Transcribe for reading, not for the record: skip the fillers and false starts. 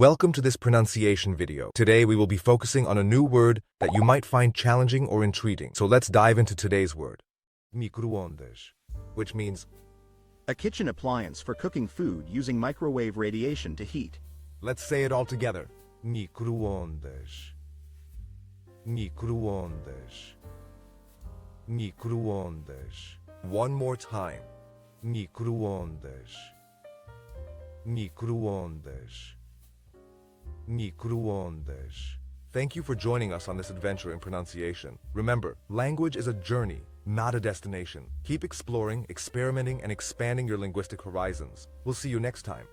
Welcome to this pronunciation video. Today we will be focusing on a new word that you might find challenging or intriguing. So let's dive into today's word. Microondas, which means a kitchen appliance for cooking food using microwave radiation to heat. Let's say it all together. Microondas. Microondas. Microondas. One more time. Microondas. Microondas. Microondas. Thank you for joining us on this adventure in pronunciation. Remember, language is a journey, not a destination. Keep exploring, experimenting, and expanding your linguistic horizons. We'll see you next time.